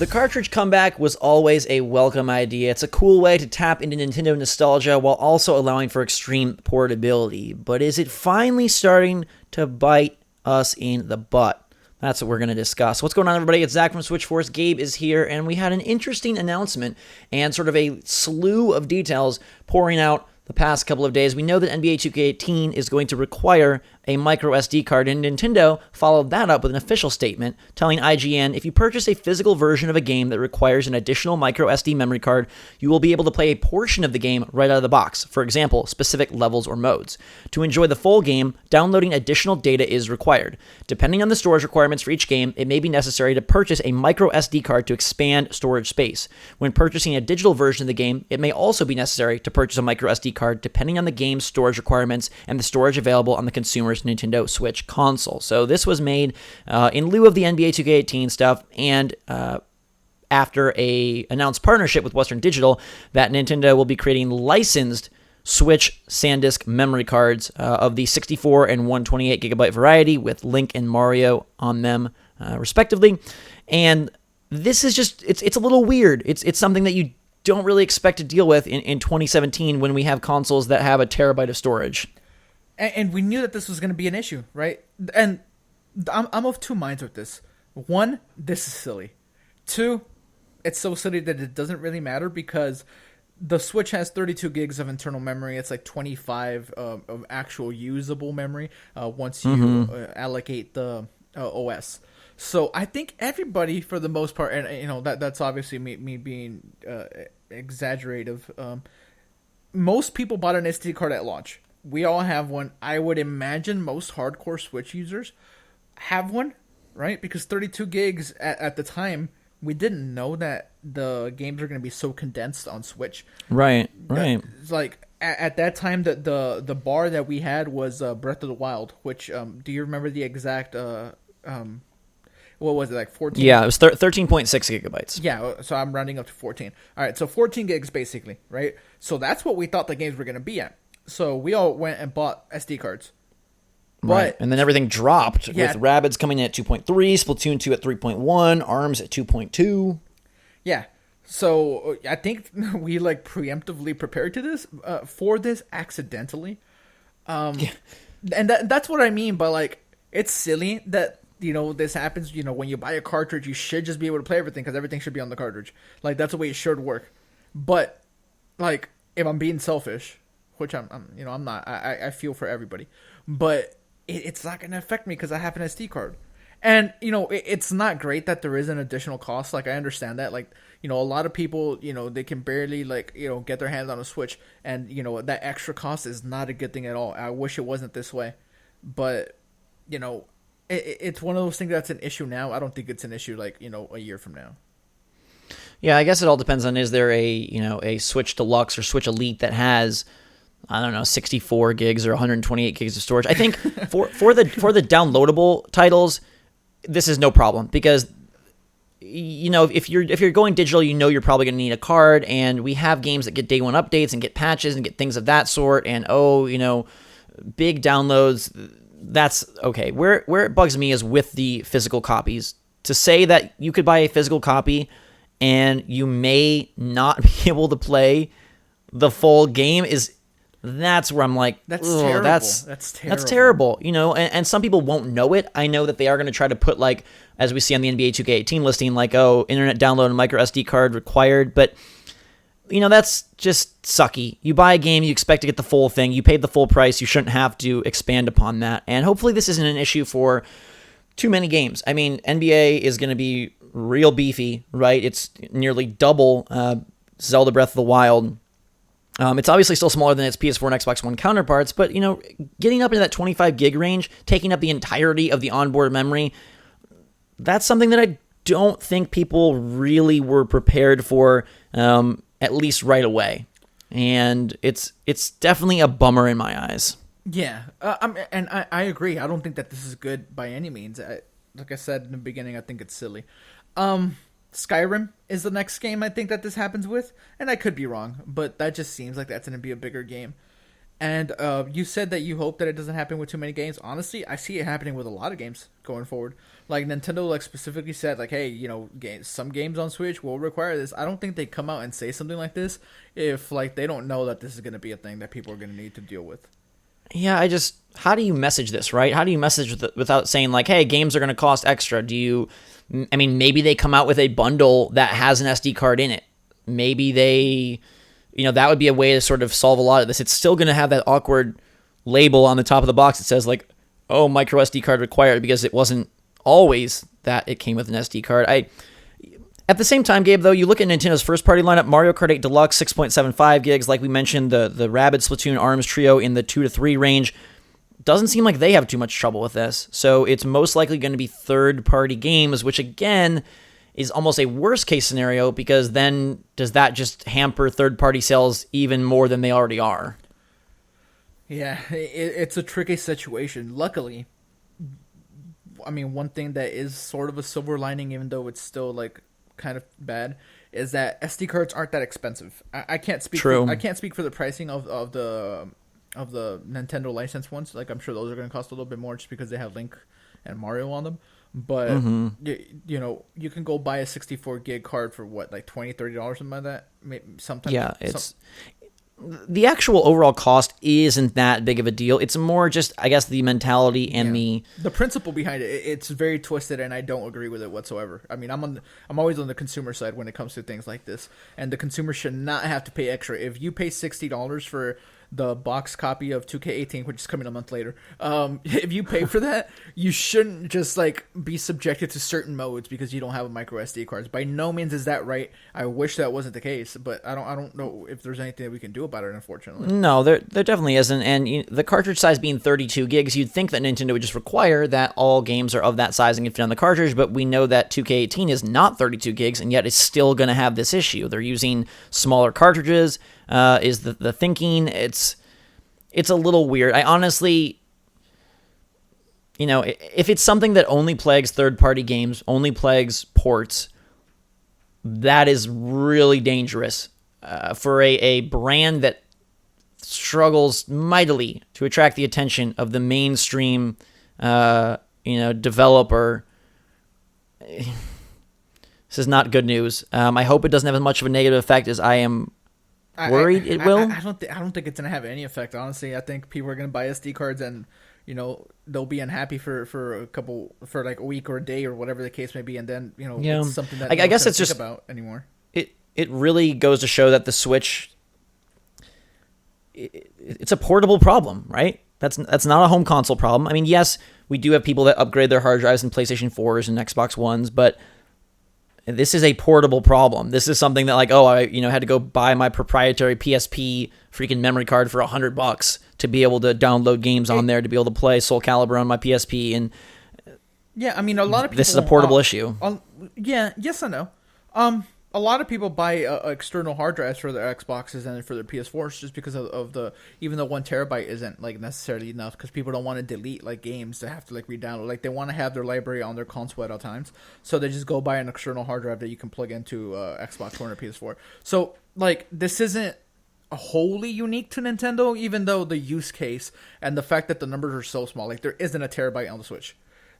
The cartridge comeback was always a welcome idea. It's a cool way to tap into Nintendo nostalgia while also allowing for extreme portability. But is it finally starting to bite us in the butt? That's what we're going to discuss. What's going on, everybody? It's Zach from Switchforce. Gabe is here, and we had an interesting announcement and sort of a slew of details pouring out the past couple of days. We know that NBA 2K18 is going to require a micro SD card, and Nintendo followed that up with an official statement telling IGN, if you purchase a physical version of a game that requires an additional micro SD memory card, you will be able to play a portion of the game right out of the box. For example, specific levels or modes. To enjoy the full game, downloading additional data is required. Depending on the storage requirements for each game, it may be necessary to purchase a micro SD card to expand storage space. When purchasing a digital version of the game, it may also be necessary to purchase a micro SD card depending on the game's storage requirements and the storage available on the consumer's Nintendo Switch console. So this was made in lieu of the NBA 2K18 stuff, and after a announced partnership with Western Digital that Nintendo will be creating licensed Switch SanDisk memory cards of the 64 and 128 gigabyte variety with Link and Mario on them, respectively. And this is just, it's a little weird. It's something that you don't really expect to deal with in 2017 when we have consoles that have a terabyte of storage. And we knew that this was going to be an issue, right? And I'm of two minds with this. One, this is silly. Two, it's so silly that it doesn't really matter because the Switch has 32 gigs of internal memory. It's like 25 of actual usable memory once you allocate the OS. So I think everybody, for the most part, and you know that's obviously me being exaggerative. Most people bought an SD card at launch. We all have one. I would imagine most hardcore Switch users have one, right? Because 32 gigs at the time, we didn't know that the games are going to be so condensed on Switch. Right. It's like at that time, the bar that we had was Breath of the Wild, which do you remember the exact what was it, like 14? Yeah, it was 13.6 gigabytes. Yeah, so I'm rounding up to 14. All right, so 14 gigs basically, right? So that's what we thought the games were going to be at. So we all went and bought SD cards. Right, and then everything dropped with Rabbids coming in at 2.3, Splatoon 2 at 3.1, ARMS at 2.2. Yeah, so I think we like preemptively prepared to this for this accidentally. And that's what I mean by like, it's silly that, you know, this happens. You know, when you buy a cartridge, you should just be able to play everything because everything should be on the cartridge. Like, that's the way it should work. But, like, if I'm being selfish, which I'm not. I feel for everybody, but it's not going to affect me because I have an SD card. And, you know, it's not great that there is an additional cost. Like, I understand that. Like, you know, a lot of people, you know, they can barely, like, you know, get their hands on a Switch. And, you know, that extra cost is not a good thing at all. I wish it wasn't this way. But, you know, it's one of those things that's an issue now. I don't think it's an issue, like, you know, a year from now. Yeah, I guess it all depends on, is there a Switch Deluxe or Switch Elite that has, I don't know, 64 gigs or 128 gigs of storage. I think for the downloadable titles, this is no problem because, you know, if you're going digital, you know you're probably going to need a card, and we have games that get day one updates and get patches and get things of that sort, and you know, big downloads. That's okay. Where it bugs me is with the physical copies. To say that you could buy a physical copy and you may not be able to play the full game that's where I'm like, that's terrible. That's terrible. You know, and some people won't know it. I know that they are going to try to put, like, as we see on the NBA 2K18 listing, like, internet download and micro SD card required. But, you know, that's just sucky. You buy a game, you expect to get the full thing. You paid the full price. You shouldn't have to expand upon that. And hopefully this isn't an issue for too many games. I mean, NBA is going to be real beefy, right? It's nearly double Zelda Breath of the Wild. It's obviously still smaller than its PS4 and Xbox One counterparts, but, you know, getting up into that 25 gig range, taking up the entirety of the onboard memory, that's something that I don't think people really were prepared for, at least right away. And it's definitely a bummer in my eyes. Yeah, and I agree. I don't think that this is good by any means. Like I said in the beginning, I think it's silly. Skyrim is the next game I think that this happens with, and I could be wrong, but that just seems like that's going to be a bigger game. And you said that you hope that it doesn't happen with too many games. Honestly, I see it happening with a lot of games going forward. Like Nintendo, like specifically said, like, hey, some games on Switch will require this. I don't think they come out and say something like this if like they don't know that this is going to be a thing that people are going to need to deal with. Yeah, how do you message this, right? How do you message without saying like, hey, games are going to cost extra? I mean, maybe they come out with a bundle that has an SD card in it. Maybe that would be a way to sort of solve a lot of this. It's still going to have that awkward label on the top of the box that says like, oh, micro SD card required, because it wasn't always that it came with an SD card. At the same time, Gabe, though, you look at Nintendo's first-party lineup, Mario Kart 8 Deluxe, 6.75 gigs. Like we mentioned, the Rabbids Splatoon ARMS trio in the 2 to 3 range. Doesn't seem like they have too much trouble with this. So it's most likely going to be third-party games, which, again, is almost a worst-case scenario, because then does that just hamper third-party sales even more than they already are? Yeah, it's a tricky situation. Luckily, I mean, one thing that is sort of a silver lining, even though it's still like kind of bad, is that SD cards aren't that expensive. I can't speak. True. I can't speak for the pricing of the Nintendo licensed ones. Like I'm sure those are going to cost a little bit more just because they have Link and Mario on them. But you can go buy a 64 gig card for what, like $20-$30, something like that. Maybe sometimes. Yeah, the actual overall cost isn't that big of a deal. It's more just, I guess, the mentality and the principle behind it. It's very twisted, and I don't agree with it whatsoever. I mean, I'm always on the consumer side when it comes to things like this, and the consumer should not have to pay extra. If you pay $60 for the box copy of 2K18, which is coming a month later, if you pay for that, you shouldn't just like be subjected to certain modes because you don't have a micro SD cards. By no means is that right. I wish that wasn't the case, but I don't know if there's anything that we can do about it, unfortunately. No, there definitely isn't. And the cartridge size being 32 gigs, you'd think that Nintendo would just require that all games are of that size and can fit on the cartridge, but we know that 2K18 is not 32 gigs, and yet it's still going to have this issue. They're using smaller cartridges, is the thinking. It's a little weird. I honestly, if it's something that only plagues third-party games, only plagues ports, that is really dangerous for a brand that struggles mightily to attract the attention of the mainstream, developer. This is not good news. I hope it doesn't have as much of a negative effect as I am worried it will. I don't think it's gonna have any effect. Honestly, I think people are gonna buy SD cards and they'll be unhappy for like a week or a day or whatever the case may be, and then it's something that I guess it's just about anymore. It really goes to show that the Switch, it's a portable problem, right? That's not a home console problem. I mean, yes, we do have people that upgrade their hard drives in PlayStation 4s and Xbox Ones, but this is a portable problem. This is something that, like, I had to go buy my proprietary PSP freaking memory card for $100 to be able to download games on there, to be able to play Soul Calibur on my PSP. And yeah, I mean, a lot of people. This is a portable issue. Yes and no. A lot of people buy external hard drives for their Xboxes and for their PS4s just because of the, even though 1 terabyte isn't like necessarily enough, because people don't want to delete like games to have to like re-download. Like they want to have their library on their console at all times, so they just go buy an external hard drive that you can plug into Xbox One or PS4. So like this isn't wholly unique to Nintendo, even though the use case and the fact that the numbers are so small, like there isn't a terabyte on the Switch.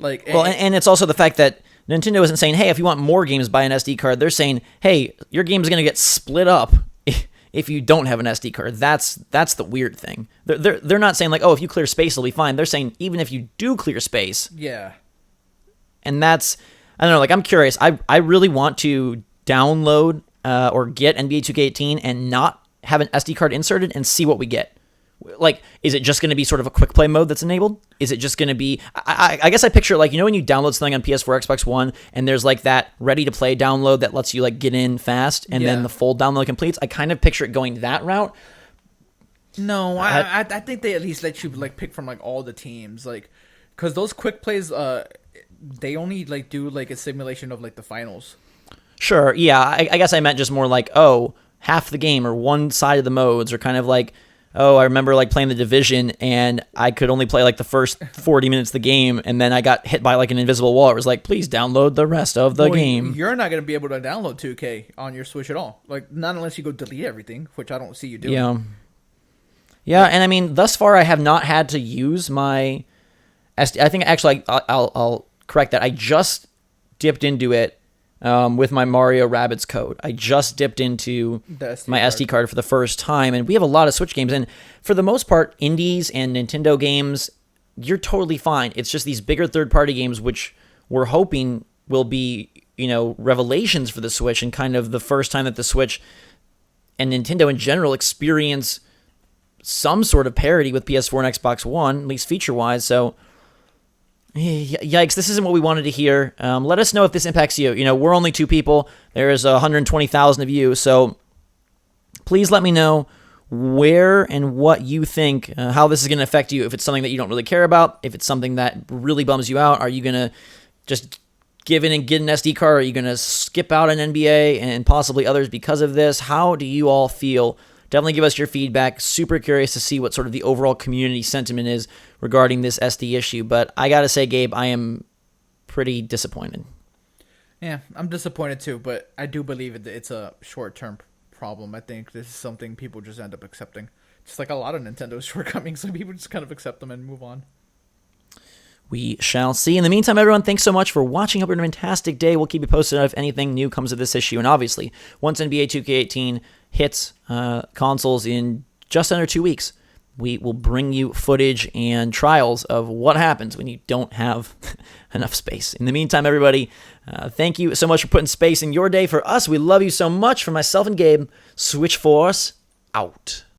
And it's also the fact that Nintendo isn't saying, hey, if you want more games, buy an SD card. They're saying, hey, your game's going to get split up if you don't have an SD card. That's the weird thing. They're not saying like, oh, if you clear space, it'll be fine. They're saying even if you do clear space. Yeah. And that's, I don't know, like I'm curious. I really want to download or get NBA 2K18 and not have an SD card inserted and see what we get. Like, is it just going to be sort of a quick play mode that's enabled? Is it just going to be... I guess I picture like, when you download something on PS4, Xbox One, and there's like that ready-to-play download that lets you like get in fast, and then the full download completes. I kind of picture it going that route. No, I think they at least let you like pick from like all the teams, like, because those quick plays, they only like do like a simulation of like the finals. Sure, yeah. I guess I meant just more like, half the game or one side of the modes, or kind of like... I remember like playing the Division and I could only play like the first 40 minutes of the game, and then I got hit by like an invisible wall. It was like, please download the rest of the game. You're not going to be able to download 2K on your Switch at all. Like, not unless you go delete everything, which I don't see you doing. Yeah, and I mean, thus far I have not had to use my SD. I think actually I'll correct that. I just dipped into it with my Mario Rabbids code. I just dipped into my SD card for the first time, and we have a lot of Switch games. And for the most part, indies and Nintendo games, you're totally fine. It's just these bigger third-party games, which we're hoping will be, revelations for the Switch and kind of the first time that the Switch and Nintendo in general experience some sort of parity with PS4 and Xbox One, at least feature-wise. So, yikes, this isn't what we wanted to hear. Let us know if this impacts you. We're only 2 people. There's 120,000 of you. So please let me know where and what you think, how this is going to affect you. If it's something that you don't really care about, if it's something that really bums you out, are you going to just give in and get an SD card? Are you going to skip out on NBA and possibly others because of this? How do you all feel? Definitely give us your feedback. Super curious to see what sort of the overall community sentiment is regarding this SD issue. But I got to say, Gabe, I am pretty disappointed. Yeah, I'm disappointed too, but I do believe it's a short-term problem. I think this is something people just end up accepting. Just like a lot of Nintendo's shortcomings, so people just kind of accept them and move on. We shall see. In the meantime, everyone, thanks so much for watching. Hope you're having a fantastic day. We'll keep you posted if anything new comes of this issue. And obviously, once NBA 2K18 hits consoles in just under 2 weeks, we will bring you footage and trials of what happens when you don't have enough space. In the meantime, everybody, thank you so much for putting space in your day for us. We love you so much. For myself and Gabe, Switch Force out.